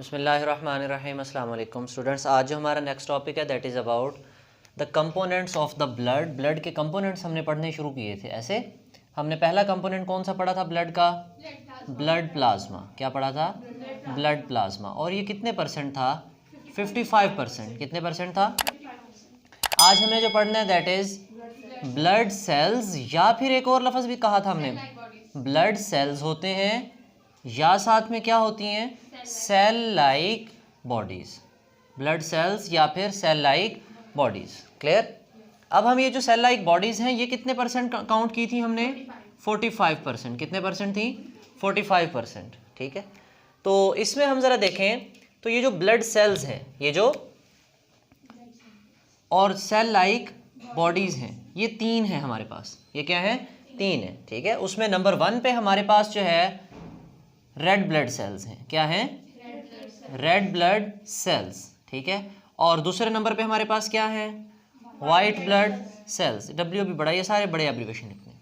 बिस्मिल्लाहिर्रहमानिर्रहीम अस्सलाम वालेकुम स्टूडेंट्स। आज जो हमारा नेक्स्ट टॉपिक है that is about the components of the blood. Blood के कंपोनेंट्स हमने पढ़ने शुरू किए थे। ऐसे हमने पहला कंपोनेंट कौन सा पढ़ा था ब्लड का? Blood plasma. क्या पढ़ा था? Blood plasma. और ये कितने परसेंट था? 55%। कितने परसेंट था? आज हमने जो पढ़ना है दैट इज़ ब्लड सेल्स, या फिर एक और लफ्ज़ भी कहा था हमने, ब्लड सेल्स होते हैं या साथ में क्या होती हैं? Cell like bodies. Blood cells या फिर सेल लाइक बॉडीज़। क्लियर? अब हम ये जो सेल लाइक बॉडीज़ हैं ये कितने परसेंट काउंट की थी हमने? 45%। कितने परसेंट थी? 45%। ठीक है, तो इसमें हम ज़रा देखें तो ये जो ब्लड सेल्स हैं ये जो और सेल लाइक बॉडीज़ हैं ये तीन हैं हमारे पास। ये क्या है? तीन है। ठीक है, उसमें नंबर 1 पे हमारे पास जो है रेड ब्लड सेल्स हैं। क्या हैं? Red blood sales. ठीक है, और दूसरे नंबर पे हमारे पास क्या है? White blood sales. डब्ल्यू भी बड़ा, ये सारे बड़े एब्रीविएशन लिखने।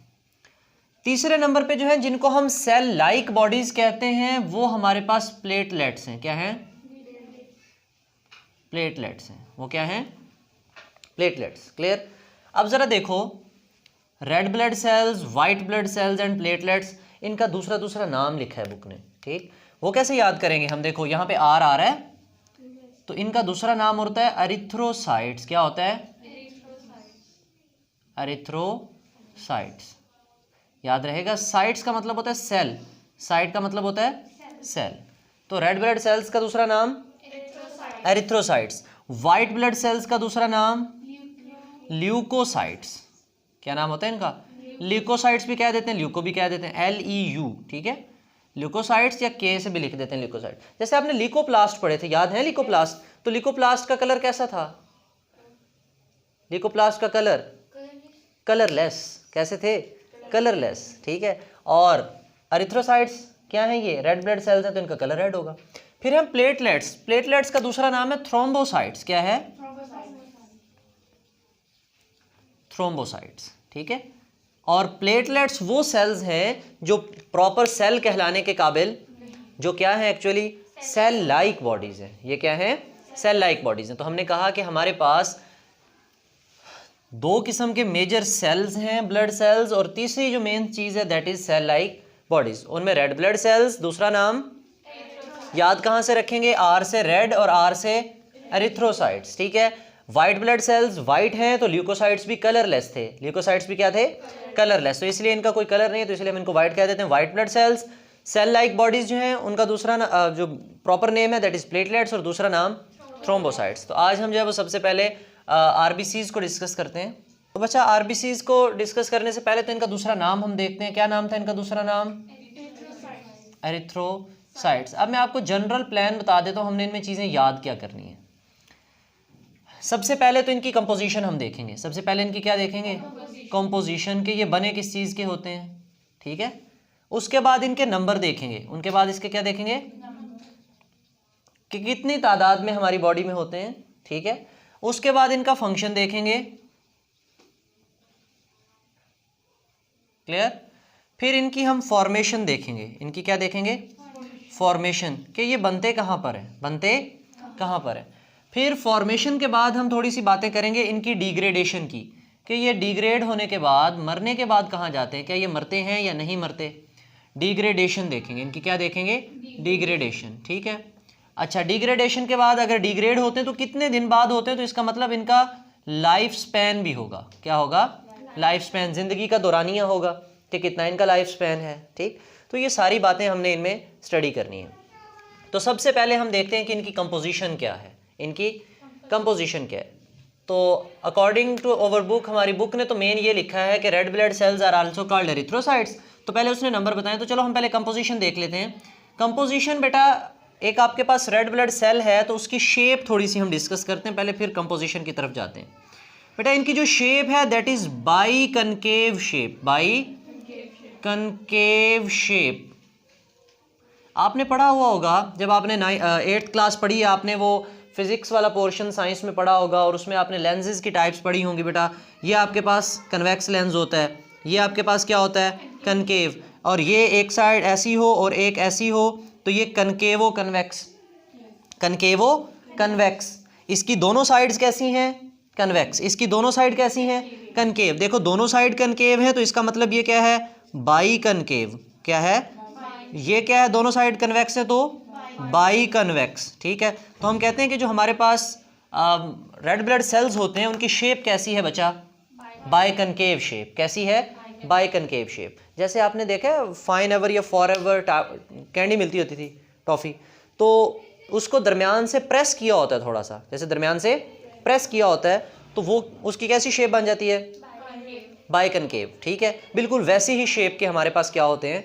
तीसरे नंबर पे जो है जिनको हम सेल लाइक बॉडीज कहते हैं वो हमारे पास प्लेटलेट्स हैं। क्या हैं? प्लेटलेट्स हैं। वो क्या हैं? प्लेटलेट्स। क्लियर? अब जरा देखो, red blood sales, white blood cells and platelets, इनका दूसरा दूसरा नाम लिखा है बुक ने। ठीक, वो कैसे याद करेंगे हम? देखो यहाँ पे आर आ रहा है तो इनका दूसरा नाम होता है एरिथ्रोसाइट्स। क्या होता है? एरिथ्रोसाइट्स। याद रहेगा, साइट्स का मतलब होता है सेल, साइट का मतलब होता है सेल। तो रेड ब्लड सेल्स का दूसरा नाम एरिथ्रोसाइट्स। वाइट ब्लड सेल्स का दूसरा नाम ल्यूकोसाइट्स। क्या नाम होता है इनका? ल्यूकोसाइट्स भी कह देते हैं, ल्यूको भी कह देते हैं, LEU। ठीक है, ल्यूकोसाइट्स या के से भी लिख देते हैं ल्यूकोसाइट। जैसे आपने ल्यूकोप्लास्ट पढ़े थे, याद है ल्यूकोप्लास्ट? तो ल्यूकोप्लास्ट का कलर कैसा था? ल्यूकोप्लास्ट का कलर कलरलेस। कैसे थे? कलरलेस। ठीक है, और एरिथ्रोसाइट्स क्या है? ये रेड ब्लड सेल्स हैं तो इनका कलर रेड होगा। फिर हम प्लेटलेट्स, प्लेटलेट्स का दूसरा नाम है थ्रोम्बोसाइट्स। क्या है? थ्रोम्बोसाइट्स। ठीक है, और प्लेटलेट्स वो सेल्स हैं जो प्रॉपर सेल कहलाने के काबिल, जो क्या है एक्चुअली? सेल लाइक बॉडीज हैं। ये क्या है? सेल लाइक बॉडीज हैं। तो हमने कहा कि हमारे पास दो किस्म के मेजर सेल्स हैं, ब्लड सेल्स, और तीसरी जो मेन चीज़ है that is cell like bodies. उनमें रेड ब्लड सेल्स, दूसरा नाम याद कहाँ से रखेंगे? आर से रेड और आर से एरिथ्रोसाइट्स। ठीक है, वाइट ब्लड सेल्स वाइट हैं तो ल्यूकोसाइट्स भी कलरलेस थे। ल्यूकोसाइट्स भी क्या थे? कलरलेस। तो इसलिए इनका कोई कलर नहीं है तो इसलिए हम इनको वाइट कह देते हैं, white blood cells. Cell like bodies जो हैं उनका दूसरा जो प्रॉपर नेम है दैट इज प्लेटलेट्स, और दूसरा नाम थ्रोम्बोसाइट्स। तो आज हम जो है वो सबसे पहले RBCs को डिस्कस करते हैं। तो बच्चा RBCs को डिस्कस करने से पहले तो इनका दूसरा नाम हम देखते हैं। क्या नाम था इनका दूसरा नाम? एरिथ्रोसाइट्स। अब मैं आपको जनरल प्लान बता देता हूँ, हमने इनमें चीज़ें याद क्या करनी है। सबसे पहले तो इनकी कंपोजिशन हम देखेंगे। सबसे पहले इनकी क्या देखेंगे? कंपोजिशन के ये बने किस चीज़ के होते हैं। ठीक है, उसके बाद इनके नंबर देखेंगे। उनके बाद इसके क्या देखेंगे? कि कितनी तादाद में हमारी बॉडी में होते हैं। ठीक है, उसके बाद इनका फंक्शन देखेंगे। क्लियर? फिर इनकी हम फॉर्मेशन देखेंगे। इनकी क्या देखेंगे? फॉर्मेशन, कि ये बनते कहाँ पर है, बनते कहाँ पर है। फिर फॉर्मेशन के बाद हम थोड़ी सी बातें करेंगे इनकी डिग्रेडेशन की, कि ये डिग्रेड होने के बाद, मरने के बाद कहाँ जाते हैं, क्या ये मरते हैं या नहीं मरते। डिग्रेडेशन देखेंगे इनकी। क्या देखेंगे? डिग्रेडेशन। ठीक है, अच्छा, डिग्रेडेशन के बाद अगर डिग्रेड होते हैं तो कितने दिन बाद होते हैं, तो इसका मतलब इनका लाइफ स्पैन भी होगा। क्या होगा? लाइफ स्पैन, जिंदगी का दौरानिया होगा कि कितना इनका लाइफ स्पैन है। ठीक, तो ये सारी बातें हमने इनमें स्टडी करनी है। तो सबसे पहले हम देखते हैं कि इनकी कंपोजिशन क्या है। इनकी कंपोजिशन क्या है? तो अकॉर्डिंग टू अवर बुक, हमारी बुक ने तो मेन ये लिखा है कि red blood cells are also called erythrocytes. तो पहले उसने नंबर बताए, तो चलो हम पहले कंपोजिशन देख लेते हैं। कंपोजिशन बेटा, एक आपके पास रेड ब्लड सेल है तो उसकी शेप थोड़ी सी हम डिस्कस करते हैं पहले, फिर कंपोजिशन की तरफ जाते हैं। बेटा इनकी जो शेप है that is by concave shape. By concave shape आपने पढ़ा हुआ होगा जब आपने 8th क्लास पढ़ी है, आपने वो फिजिक्स वाला पोर्शन साइंस में पढ़ा होगा और उसमें आपने लेंसेज की टाइप्स पढ़ी होंगी। बेटा ये आपके पास कन्वेक्स लेंस होता है, ये आपके पास क्या होता है? कनकेव। और ये एक साइड ऐसी हो और एक ऐसी हो तो ये कनकेवो कन्वेक्स। कनकेवो कन्वेक्स। इसकी दोनों साइड्स कैसी हैं? कन्वेक्स। इसकी दोनों साइड कैसी हैं? कनकेव। देखो दोनों साइड कनकेव है तो इसका मतलब ये क्या है? By concave. क्या है ये? क्या है? दोनों साइड कन्वेक्स है तो बाई कन्वेक्स। ठीक है, तो हम कहते हैं कि जो हमारे पास रेड ब्लड सेल्स होते हैं उनकी शेप कैसी है बच्चा? By concave shape. कैसी है? By concave shape. जैसे आपने देखा है फाइन एवर या फॉर एवर कैंडी मिलती होती थी, टॉफ़ी, तो उसको दरमियान से प्रेस किया होता है थोड़ा सा, जैसे दरमियान से प्रेस किया होता है तो वो उसकी कैसी शेप बन जाती है? By concave. ठीक है, बिल्कुल वैसी ही शेप के हमारे पास क्या होते हैं?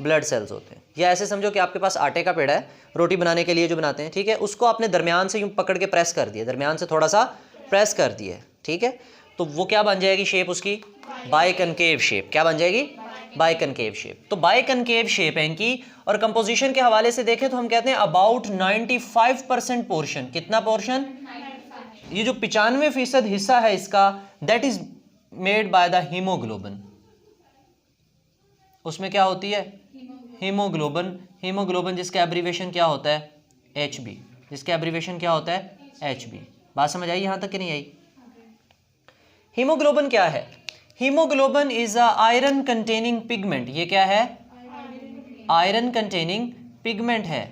ब्लड सेल्स होते हैं। या ऐसे समझो कि आपके पास आटे का पेड़ा है, रोटी बनाने के लिए जो बनाते हैं, ठीक है, उसको आपने दरमियान से यूं पकड़ के प्रेस कर दिया, दरमियान से थोड़ा सा प्रेस कर दिया, ठीक है, तो वो क्या बन जाएगी शेप उसकी? By concave shape. क्या बन जाएगी? By concave shape. तो बाई कनकेव शेप है इनकी। और कंपोजिशन के हवाले से देखें तो हम कहते हैं अबाउट 95% पोर्शन। कितना पोर्शन? ये जो 95% हिस्सा है इसका, that is made by the haemoglobin. उसमें क्या होती है? हीमोग्लोबिन। हीमोग्लोबिन जिसका एब्रीवेशन क्या होता है? HB। जिसका एब्रीवेशन क्या होता है? HB। बात समझ आई यहां तक कि नहीं आई? हीमोग्लोबिन क्या है? Haemoglobin is a iron containing pigment. ये क्या है? आयरन कंटेनिंग पिगमेंट है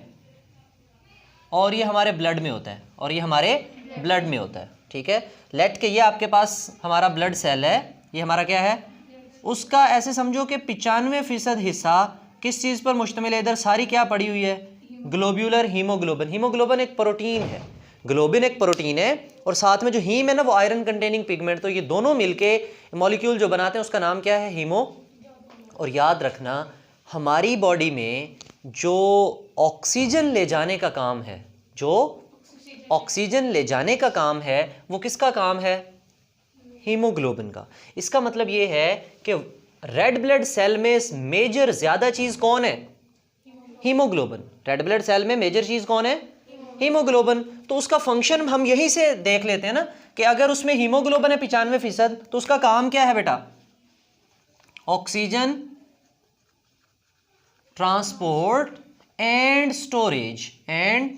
और ये हमारे ब्लड में होता है। और ये हमारे ब्लड में होता है। ठीक है, लेट के ये आपके पास हमारा ब्लड सेल है, ये हमारा क्या है? उसका ऐसे समझो कि 95% हिस्सा किस चीज़ पर मुश्तमिल है? इधर सारी क्या पड़ी हुई है? Globular haemoglobin. हीमोग्लोबिन एक प्रोटीन है, ग्लोबिन एक प्रोटीन है, और साथ में जो हीम है ना वो आयरन कंटेनिंग पिगमेंट। तो ये दोनों मिलके मॉलिक्यूल जो बनाते हैं उसका नाम क्या है? हीमो। और याद रखना हमारी बॉडी में जो ऑक्सीजन ले जाने का काम है, जो ऑक्सीजन ले जाने का काम है, वो किसका काम है? हीमोग्लोबिन का। इसका मतलब ये है कि रेड ब्लड सेल में मेजर ज्यादा चीज कौन है? हीमोग्लोबिन। रेड ब्लड सेल में मेजर चीज कौन है? हीमोग्लोबिन। तो उसका फंक्शन हम यहीं से देख लेते हैं ना कि अगर उसमें हीमोग्लोबिन है 95% तो उसका काम क्या है बेटा? Oxygen transport and storage. And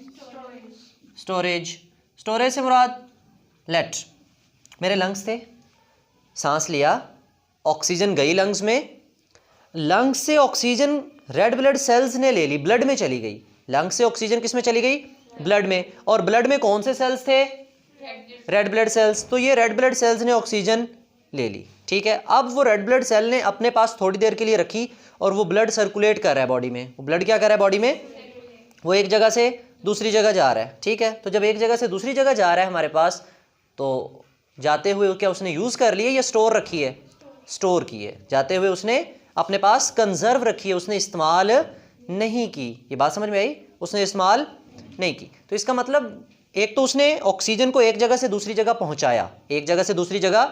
storage. Storage से मुराद लेट मेरे लंग्स थे, सांस लिया, ऑक्सीजन गई लंग्स में, लंग्स से ऑक्सीजन रेड ब्लड सेल्स ने ले ली, ब्लड में चली गई। लंग्स से ऑक्सीजन किस में चली गई? ब्लड में। और ब्लड में कौन से सेल्स थे? Red blood sales. तो ये रेड ब्लड सेल्स ने ऑक्सीजन ले ली। ठीक है, अब वो रेड ब्लड सेल ने अपने पास थोड़ी देर के लिए रखी और वो ब्लड सर्कुलेट कर रहा है बॉडी में। वो ब्लड क्या कर रहा है बॉडी में? वो एक जगह से दूसरी जगह जा रहा है। ठीक है, तो जब एक जगह से दूसरी जगह जा रहा है हमारे पास, तो जाते हुए क्या उसने यूज़ कर लिए या स्टोर रखी है? स्टोर की है। जाते हुए उसने अपने पास कंजर्व रखी है, उसने इस्तेमाल नहीं की। ये बात समझ में आई? उसने इस्तेमाल नहीं की। तो इसका मतलब एक तो उसने ऑक्सीजन को एक जगह से दूसरी जगह पहुंचाया, एक जगह से दूसरी जगह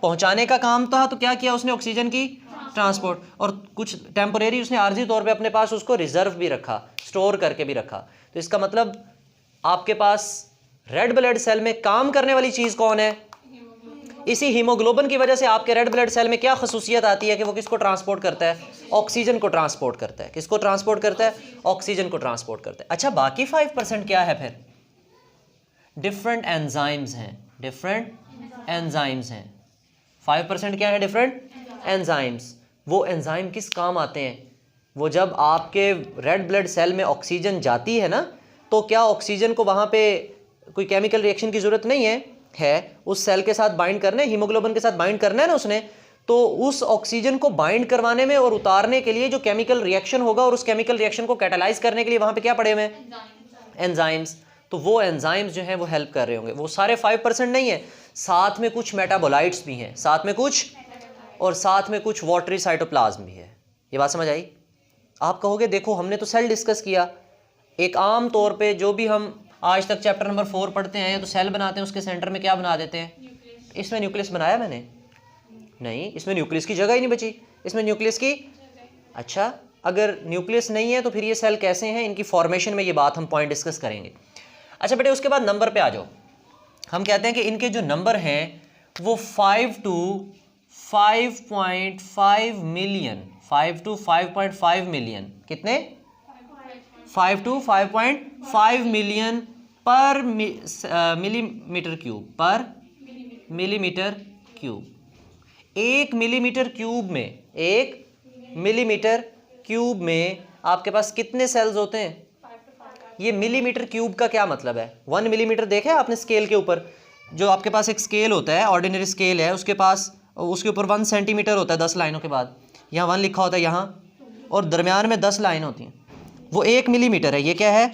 पहुंचाने का काम था, तो क्या किया उसने? ऑक्सीजन की ट्रांसपोर्ट। और कुछ टेम्परेरी उसने आर्जी तौर पे अपने पास उसको रिजर्व भी रखा, स्टोर करके भी रखा। तो इसका मतलब आपके पास रेड ब्लड सेल में काम करने वाली चीज़ कौन है? इसी हीमोग्लोबिन की वजह से आपके रेड ब्लड सेल में क्या खसूसियत आती है कि वो किसको ट्रांसपोर्ट करता है? ऑक्सीजन को ट्रांसपोर्ट करता है। किसको ट्रांसपोर्ट करता है? ऑक्सीजन को ट्रांसपोर्ट करता है। अच्छा, बाकी 5% क्या है फिर? डिफरेंट एंजाइम्स हैं। डिफरेंट एंजाइम्स हैं। 5% क्या है? Different enzymes. वो एंजाइम किस काम आते हैं? वो जब आपके रेड ब्लड सेल में ऑक्सीजन जाती है ना, तो क्या ऑक्सीजन को वहाँ पे कोई केमिकल रिएक्शन की ज़रूरत नहीं है उस सेल के साथ बाइंड करने, हीमोग्लोबिन के साथ बाइंड करना है ना उसने, तो उस ऑक्सीजन को बाइंड करवाने में और उतारने के लिए जो केमिकल रिएक्शन होगा और उस केमिकल रिएक्शन को कैटालाइज करने के लिए वहाँ पे क्या पड़े हुए हैं? एंजाइम्स। तो वो एंजाइम्स जो हैं वो हेल्प कर रहे होंगे। वो सारे 5% नहीं है, साथ में कुछ मेटाबोलाइट्स भी हैं, साथ में कुछ, और साथ में कुछ वाटरी साइटोप्लाज्म भी है। ये बात समझ आई? आप कहोगे देखो हमने तो सेल डिस्कस किया, एक आम तौर पे जो भी हम आज तक चैप्टर नंबर 4 पढ़ते हैं तो सेल बनाते हैं, उसके सेंटर में क्या बना देते हैं? इसमें न्यूक्लियस बनाया मैंने? नहीं, इसमें न्यूक्लियस की जगह ही नहीं बची। इसमें न्यूक्लियस की, अच्छा अगर न्यूक्लियस नहीं है तो फिर ये सेल कैसे हैं? इनकी फॉर्मेशन में ये बात हम पॉइंट डिस्कस करेंगे। अच्छा बेटे, उसके बाद नंबर पे आ जाओ। हम कहते हैं कि इनके जो नंबर हैं वो 5 to 5.5 मिलियन। 5 to 5.5 million. कितने? 5 to 5.5 मिलियन पर मिलीमीटर क्यूब, पर मिलीमीटर क्यूब। 1 मिलीमीटर क्यूब में, 1 मिलीमीटर क्यूब में आपके पास कितने सेल्स होते हैं? ये मिलीमीटर क्यूब का क्या मतलब है? 1 मिलीमीटर देखा है आपने स्केल के ऊपर? जो आपके पास एक स्केल होता है, ऑर्डिनरी स्केल है, उसके पास उसके ऊपर 1 सेंटीमीटर होता है 10 लाइनों के बाद, यहाँ 1 लिखा होता है यहाँ, और दरमियान में 10 लाइन होती हैं, वो 1 मिलीमीटर है। ये क्या है?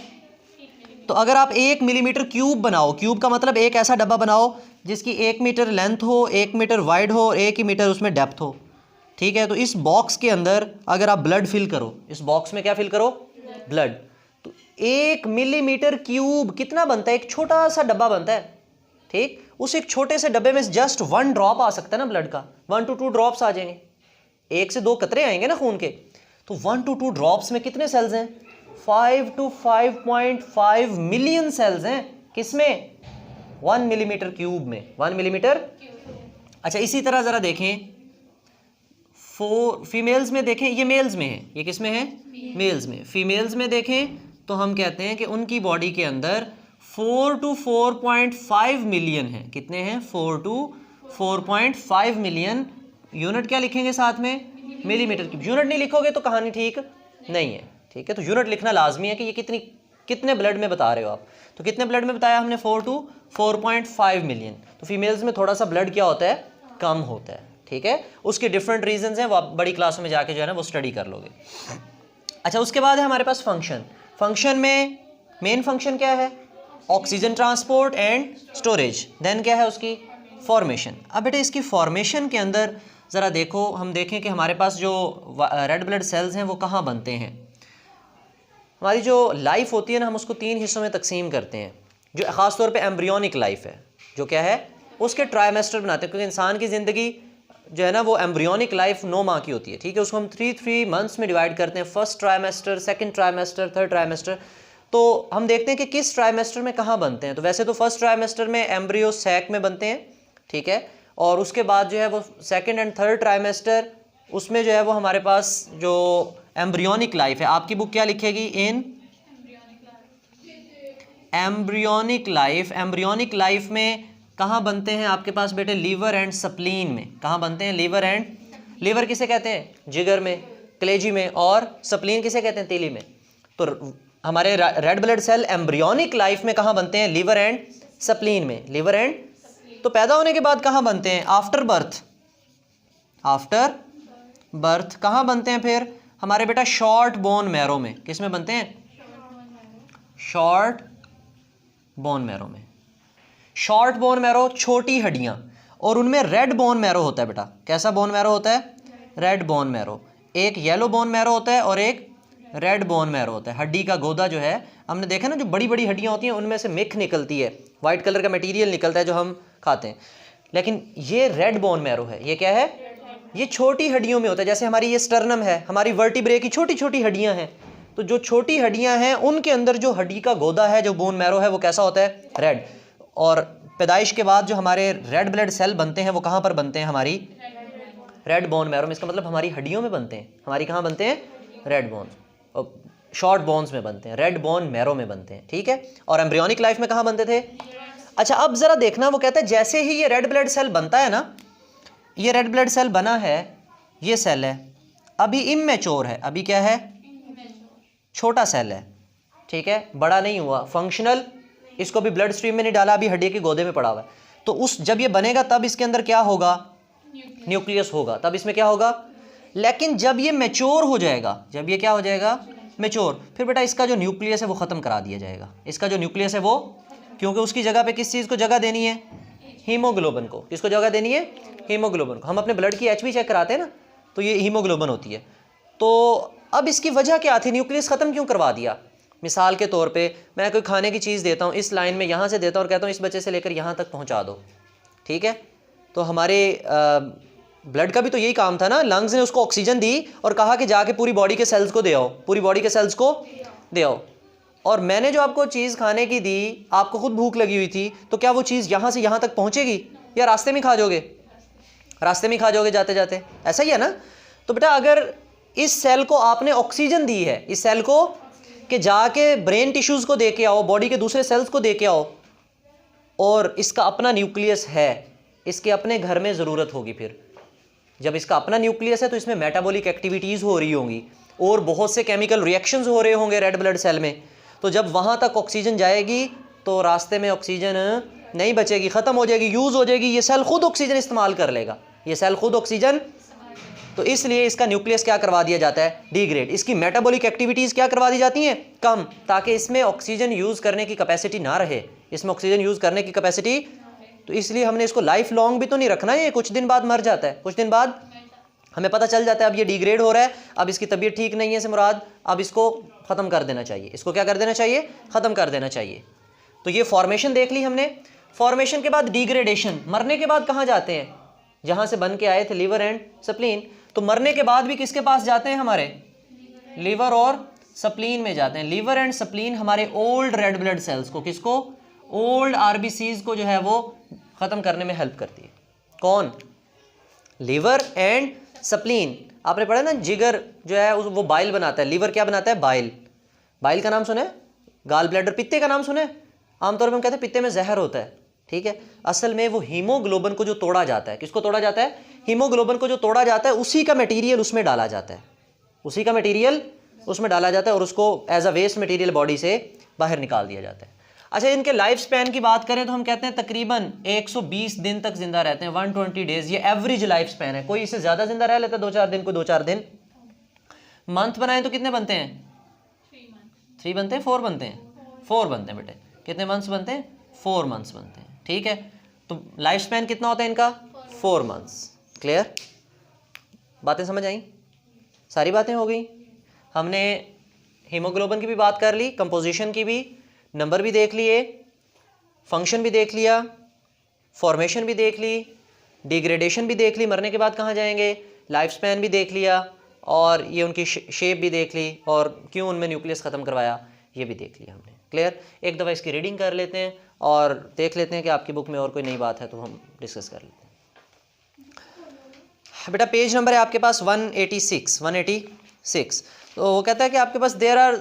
तो अगर आप 1 मिलीमीटर क्यूब बनाओ, क्यूब का मतलब एक ऐसा डब्बा बनाओ जिसकी 1 मीटर लेंथ हो, 1 मीटर वाइड हो, 1 ही मीटर उसमें डेप्थ हो, ठीक है? तो इस बॉक्स के अंदर अगर आप ब्लड फिल करो, इस बॉक्स में क्या फिल करो? ब्लड। तो 1 मिलीमीटर क्यूब कितना बनता है? एक छोटा सा डब्बा बनता है, ठीक? उस एक छोटे से डब्बे में जस्ट 1 ड्रॉप आ सकता है ना ब्लड का, 1 to 2 ड्रॉप्स आ जाएंगे, 1 से 2 कतरे आएंगे ना खून के। तो 1 to 2 ड्रॉप्स में कितने सेल्स हैं? 5 to 5.5 मिलियन सेल्स हैं। किसमें? 1 मिलीमीटर क्यूब में, 1 मिलीमीटर। अच्छा, इसी तरह ज़रा देखें फीमेल्स में, देखें ये मेल्स में है, ये किस में है? मेल्स में। फीमेल्स में देखें तो हम कहते हैं कि उनकी बॉडी के अंदर 4 to 4.5 मिलियन है। कितने हैं? 4 to 4.5 मिलियन। यूनिट क्या लिखेंगे साथ में? Millimetre cube. यूनिट नहीं लिखोगे तो कहानी ठीक नहीं है, ठीक है? तो यूनिट लिखना लाजमी है कि ये कितने ब्लड में बता रहे हो आप। तो कितने ब्लड में बताया हमने? 4 to 4.5 मिलियन। तो फीमेल्स में थोड़ा सा ब्लड क्या होता है? कम होता है, ठीक है? उसके डिफरेंट रीजंस हैं, वो आप बड़ी क्लासों में जाके जो है ना वो स्टडी कर लोगे। अच्छा, उसके बाद है हमारे पास फंक्शन। फंक्शन में मेन फंक्शन क्या है? Oxygen transport and storage. Then क्या है उसकी? फॉर्मेशन। अब बेटे इसकी फॉर्मेशन के अंदर ज़रा देखो, हम देखें कि हमारे पास जो रेड ब्लड सेल्स हैं वो कहाँ बनते हैं। हमारी जो लाइफ होती है ना, हम उसको 3 हिस्सों में तकसीम करते हैं। जो ख़ास तौर पे एम्ब्रियोनिक लाइफ है, जो क्या है, उसके ट्राइमेस्टर बनाते हैं, क्योंकि इंसान की ज़िंदगी जो है ना वो एम्ब्रियोनिक लाइफ 9 माह की होती है, ठीक है? उसको हम 3 मंथ्स में डिवाइड करते हैं, first trimester, second trimester, third trimester. तो हम देखते हैं कि किस ट्राइमेस्टर में कहाँ बनते हैं। तो वैसे तो फर्स्ट ट्राइमेस्टर में एम्ब्रियो सैक में बनते हैं, ठीक है? और उसके बाद जो है वो सेकंड एंड थर्ड ट्राइमेस्टर, उसमें जो है वो हमारे पास जो एम्ब्रियोनिक लाइफ है, आपकी बुक क्या लिखेगी? इन एम्ब्रियोनिक लाइफ। एम्ब्रियोनिक लाइफ में कहाँ बनते हैं आपके पास बेटे? लीवर एंड सप्लीन में। कहाँ बनते हैं? लीवर किसे कहते हैं? जिगर में, कलेजी में। और सप्लीन किसे कहते हैं? तीली में। तो हमारे red blood cell embryonic life में कहाँ बनते हैं? लीवर एंड सप्लीन में। लीवर एंड, तो पैदा होने के बाद कहाँ बनते हैं? After birth. आफ्टर बर्थ कहाँ बनते हैं फिर? हमारे बेटा शॉर्ट बोन मैरो में। किस में बनते हैं? शॉर्ट बोन मैरो में। शॉर्ट बोन मैरो, छोटी हड्डियाँ, और उनमें रेड बोन मैरो होता है बेटा। कैसा बोन मैरो होता है? Red bone marrow. एक येलो बोन मैरो होता है और एक रेड बोन मैरो होता है। हड्डी का गोदा जो है, हमने देखा ना, जो बड़ी बड़ी हड्डियाँ होती हैं उनमें से मिल्क निकलती है, वाइट कलर का मटेरियल निकलता है जो हम खाते हैं। लेकिन ये रेड बोन मैरो है। ये क्या है? ये छोटी हड्डियों में होता है। जैसे हमारी ये स्टर्नम है, हमारी वर्टिब्रे की छोटी छोटी हड्डियाँ हैं, तो जो छोटी हड्डियाँ हैं उनके अंदर जो हड्डी का गोदा है, जो बोन मैरो है, वो कैसा होता है? रेड। और पैदाइश के बाद जो हमारे रेड ब्लड सेल बनते हैं वो कहाँ पर बनते हैं? हमारी रेड बोन मैरो में। इसका मतलब हमारी हड्डियों में बनते हैं। हमारी कहाँ बनते हैं? रेड बोन, शॉर्ट बोन्स में बनते हैं, रेड बोन मैरो में बनते हैं, ठीक है? और एम्ब्रियोनिक लाइफ में कहाँ बनते थे? अच्छा, अब ज़रा देखना, वो कहता है जैसे ही ये रेड ब्लड सेल बनता है ना, ये रेड ब्लड सेल बना है, ये सेल है, अभी इमैच्योर है, अभी क्या है? छोटा सेल है, ठीक है? बड़ा नहीं हुआ, फंक्शनल, इसको भी ब्लड स्ट्रीम में नहीं डाला, अभी हड्डी के गोदे में पड़ा हुआ है। तो उस जब ये बनेगा तब इसके अंदर क्या होगा? न्यूक्लियस होगा, तब इसमें क्या होगा? लेकिन जब ये मैच्योर हो जाएगा, जब ये क्या हो जाएगा? मैच्योर, फिर बेटा इसका जो न्यूक्लियस है वो ख़त्म करा दिया जाएगा। इसका जो न्यूक्लियस है वो, क्योंकि उसकी जगह पे किस चीज़ को जगह देनी है? हीमोग्लोबिन को। किसको जगह देनी है? हीमोग्लोबिन को। हम अपने ब्लड की HB चेक कराते हैं ना, तो ये हीमोग्लोबिन होती है। तो अब इसकी वजह क्या थी? न्यूक्लियस ख़त्म क्यों करवा दिया? मिसाल के तौर पे मैं कोई खाने की चीज़ देता हूँ, इस लाइन में यहाँ से देता हूँ और कहता हूँ इस बच्चे से लेकर यहाँ तक पहुँचा दो, ठीक है? तो हमारे ब्लड का भी तो यही काम था ना, लंग्स ने उसको ऑक्सीजन दी और कहा कि जाके पूरी बॉडी के सेल्स को दे आओ, पूरी बॉडी के सेल्स को दे आओ। और मैंने जो आपको चीज़ खाने की दी, आपको खुद भूख लगी हुई थी, तो क्या वो चीज़ यहाँ से यहाँ तक पहुँचेगी या रास्ते में खा जाओगे? रास्ते में खा जाओगे जाते जाते, ऐसा ही है ना? तो बेटा अगर इस सेल को आपने ऑक्सीजन दी है, इस सेल को कि जाके ब्रेन टिश्यूज़ को दे के आओ, बॉडी के दूसरे सेल्स को दे के आओ, और इसका अपना न्यूक्लियस है, इसके अपने घर में ज़रूरत होगी। फिर जब इसका अपना न्यूक्लियस है तो इसमें मेटाबॉलिक एक्टिविटीज़ हो रही होंगी और बहुत से केमिकल रिएक्शंस हो रहे होंगे रेड ब्लड सेल में। तो जब वहाँ तक ऑक्सीजन जाएगी तो रास्ते में ऑक्सीजन नहीं बचेगी, ख़त्म हो जाएगी, यूज़ हो जाएगी, ये सेल खुद ऑक्सीजन इस्तेमाल कर लेगा, ये सेल खुद ऑक्सीजन। तो इसलिए इसका न्यूक्लियस क्या करवा दिया जाता है, डिग्रेड। इसकी मेटाबॉलिक एक्टिविटीज़ क्या करवा दी जाती हैं, कम, ताकि इसमें ऑक्सीजन यूज़ करने की कैपेसिटी ना रहे, इसमें ऑक्सीजन यूज़ करने की कैपेसिटी। तो इसलिए हमने इसको लाइफ लॉन्ग भी तो नहीं रखना है, ये कुछ दिन बाद मर जाता है, कुछ दिन बाद हमें पता चल जाता है अब ये डिग्रेड हो रहा है, अब इसकी तबीयत ठीक नहीं है से मुराद, अब इसको ख़त्म कर देना चाहिए, इसको क्या कर देना चाहिए, ख़त्म कर देना चाहिए। तो ये फॉर्मेशन देख ली हमने। फॉर्मेशन के बाद डिग्रेडेशन, मरने के बाद कहाँ जाते हैं, जहाँ से बन के आए थे लिवर एंड स्प्लीन, तो मरने के बाद भी किसके पास जाते हैं, हमारे लिवर और स्प्लीन में जाते हैं। लिवर एंड स्प्लीन हमारे ओल्ड रेड ब्लड सेल्स को, किसको, ओल्ड आरबीसीज को जो है वो ख़त्म करने में हेल्प करती है। कौन, लिवर एंड स्प्लीन। आपने पढ़ा ना, जिगर जो है वो बाइल बनाता है, लिवर क्या बनाता है, बाइल। बाइल का नाम सुना है, गाल ब्लैडर, पित्ते का नाम सुना है। आमतौर पर हम कहते हैं पित्ते में जहर होता है, ठीक है, असल में वो हीमोग्लोबिन को जो तोड़ा जाता है, किसको तोड़ा जाता है, हीमोग्लोबिन को जो तोड़ा जाता है, उसी का मटेरियल उसमें डाला जाता है, उसी का मटेरियल उसमें डाला जाता है और उसको as a waste material body से बाहर निकाल दिया जाता है। अच्छा, इनके लाइफ स्पैन की बात करें तो हम कहते हैं तकरीबन 120 दिन तक जिंदा रहते हैं, 120 डेज, ये एवरेज लाइफ स्पैन है। कोई इससे ज़्यादा जिंदा रह लेता है 2-4 दिन, कोई 2-4 दिन। मंथ बनाएं तो कितने बनते हैं, 3 बनते हैं, 4 बनते हैं, 4 बनते हैं बेटे। कितने मंथ्स बनते हैं, 4 मंथ्स बनते हैं, ठीक है। तो लाइफ स्पैन कितना होता है इनका, 4 मंथ्स। क्लियर, बातें समझ आई, सारी बातें हो गई। हमने हीमोग्लोबिन की भी बात कर ली, कंपोजिशन की भी, नंबर भी देख लिए, फंक्शन भी देख लिया, फॉर्मेशन भी देख ली, डिग्रेडेशन भी देख ली, मरने के बाद कहाँ जाएंगे, लाइफ स्पैन भी देख लिया, और ये उनकी शेप भी देख ली, और क्यों उनमें न्यूक्लियस ख़त्म करवाया ये भी देख लिया हमने। क्लियर, एक दफ़ा इसकी रीडिंग कर लेते हैं और देख लेते हैं कि आपकी बुक में और कोई नई बात है तो हम डिस्कस कर लेते हैं। बेटा पेज नंबर है आपके पास 186। तो वो कहता है कि आपके पास देयर आर,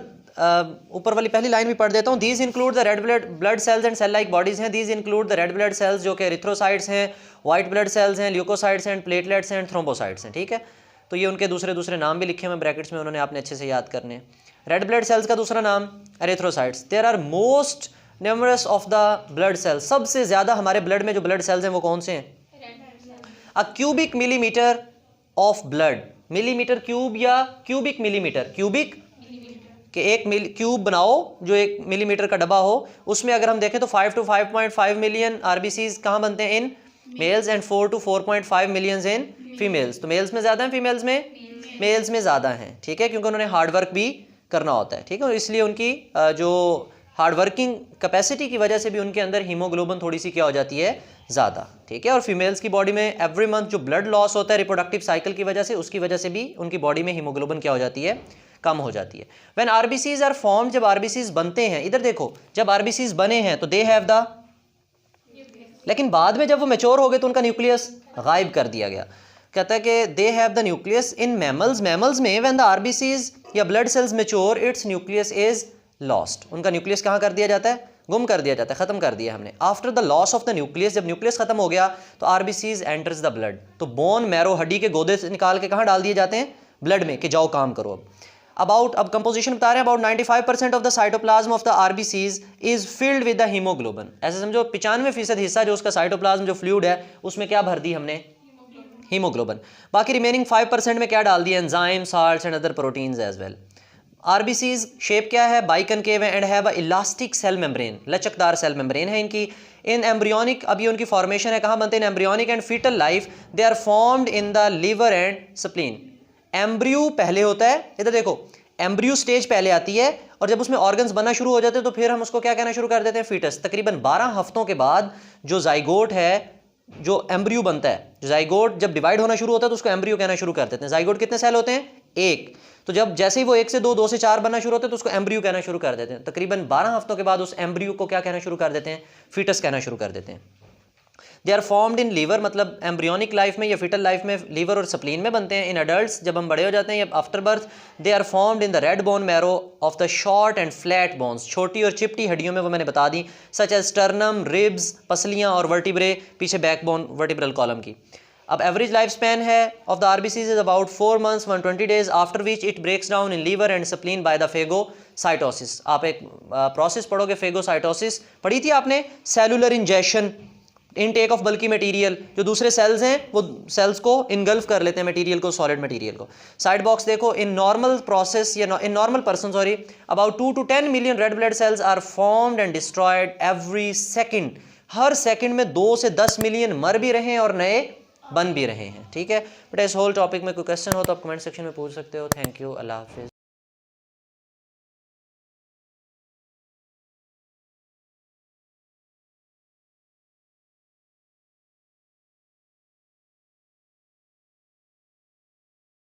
ऊपर वाली पहली लाइन भी पढ़ देता हूँ, these include the red blood cells and cell like bodies हैं। These include the red blood cells जो कि एरिथ्रोसाइट्स हैं, वाइट ब्लड सेल्स हैं, ल्यूकोसाइट्स हैं, प्लेटलेट्स हैं, थ्रोम्बोसाइट्स हैं, ठीक है। तो ये उनके दूसरे नाम भी लिखे हुए ब्रैकेट्स में, उन्होंने आपने अच्छे से याद करने हैं। रेड ब्लड सेल्स का दूसरा नाम erythrocytes. There are most numerous of the blood cells, सबसे ज़्यादा हमारे ब्लड में जो ब्लड सेल्स हैं वो कौन से हैं, a cubic millimetre of blood, millimetre cube या क्यूबिक मिलीमीटर, क्यूबिक कि एक क्यूब बनाओ जो 1 मिलीमीटर का डब्बा हो, उसमें अगर हम देखें तो 5 to 5.5 मिलियन आरबीसीज कहाँ बनते हैं, in males, and 4 to 4.5 million in females. तो मेल्स में ज़्यादा हैं, फीमेल्स में, मेल्स में ज़्यादा हैं, ठीक है, क्योंकि उन्होंने हार्डवर्क भी करना होता है, ठीक है, इसलिए उनकी जो हार्डवर्किंग कैपेसिटी की वजह से भी उनके अंदर हीमोग्लोबिन थोड़ी सी क्या हो जाती है, ज़्यादा, ठीक है। और फीमेल्स की बॉडी में एवरी मंथ जो ब्लड लॉस होता है रिप्रोडक्टिव साइकिल की वजह से, उसकी वजह से भी उनकी बॉडी में हीमोग्लोबिन क्या हो जाती है, कम हो जाती है। व्हेन आरबीसीज आर फॉर्म, जब आरबीसीज बनते हैं, इधर देखो, जब आरबीसीज बने हैं तो दे हैव द, लेकिन बाद में जब वो मैच्योर हो गए तो उनका न्यूक्लियस गायब कर दिया गया। कहता है कि they have the nucleus in mammals, mammals में व्हेन द आरबीसीज या blood cells mature it's nucleus is lost, उनका न्यूक्लियस कहाँ कर दिया जाता है, गुम कर दिया जाता है, खत्म कर दिया हमने। After the loss of the nucleus, जब न्यूक्लियस खत्म हो गया तो आरबीसीज एंटर्स द ब्लड, तो बोन मैरो, हड्डी के गोदे से निकाल के कहाँ डाल दिए जाते हैं, ब्लड में, कि जाओ काम करो। अब कंपोजिशन बता रहे हैं, about 95% of the cytoplasm of the RBCs is filled with the haemoglobin. ऐसे समझो 95% हिस्सा जो उसका साइटोप्लाज्म जो फ्लूइड है उसमें क्या भर दी हमने, हीमोग्लोबिन। बाकी रिमेनिंग 5% में क्या डाल दिया, enzyme, salts and other proteins as well. RBCs shape क्या है, biconcave and have a elastic cell membrane, लचकदार सेल मेम्ब्रेन है इनकी। इन एम्ब्रियोनिक, अभी उनकी फॉर्मेशन है, कहाँ बनते हैं, in embryonic and foetal life they are formed in the liver and spleen. Embryo पहले होता है, इधर देखो, एम्ब्रियो स्टेज पहले आती है, और जब उसमें ऑर्गन्स बनना शुरू हो जाते हैं तो फिर हम उसको क्या कहना शुरू कर देते हैं, फीटस। तकरीबन 12 हफ्तों के बाद जो जाइगोट है, जो एम्ब्रियो बनता है, जो जाइगोट जब डिवाइड होना शुरू होता है तो उसको एम्ब्रियो कहना शुरू कर देते हैं। जाइगोट कितने सेल होते हैं, 1, तो जब जैसे ही वो 1 से 2, 2 से 4 बनना शुरू होते हैं तो उसको एम्ब्रियो कहना शुरू कर देते हैं। तकरीबन 12 हफ्तों के बाद उस एम्ब्रियो को क्या कहना शुरू कर देते हैं, फीटस कहना शुरू कर देते हैं। They are formed in liver, मतलब एम्ब्रियोनिक लाइफ में या फिटल लाइफ में लीवर और स्प्लीन में बनते हैं। इन अडल्ट्स, जब हम बड़े हो जाते हैं या after birth, they are formed in the red bone marrow of the short and flat bones, छोटी और चिपटी हड्डियों में, वो मैंने बता दी, सच एज स्टर्नम, रिब्स, पसलियाँ और वर्टिब्रे, पीछे बैकबोन वर्टिब्रल कॉलम की। अब एवरेज लाइफ स्पैन है of the RBCs is about 4 months 120 days, after which it breaks down in liver and spleen by the phagocytosis. आप एक प्रोसेस पढ़ोगे phagocytosis, पढ़ी थी आपने, cellular injection, intake of bulky material, जो दूसरे सेल्स हैं वो सेल्स को इनगल्फ कर लेते हैं मटेरियल को, सॉलिड मटेरियल को। साइड बॉक्स देखो, इन नॉर्मल प्रोसेस या in normal person sorry about 2 to 10 million red blood cells are formed and destroyed every second. हर सेकंड में 2 से 10 मिलियन मर भी रहे हैं और नए बन भी रहे हैं। ठीक है बेटा, इस होल टॉपिक में कोई क्वेश्चन हो तो आप कमेंट सेक्शन में पूछ सकते हो। थैंक यू, अल्लाह हाफिज़।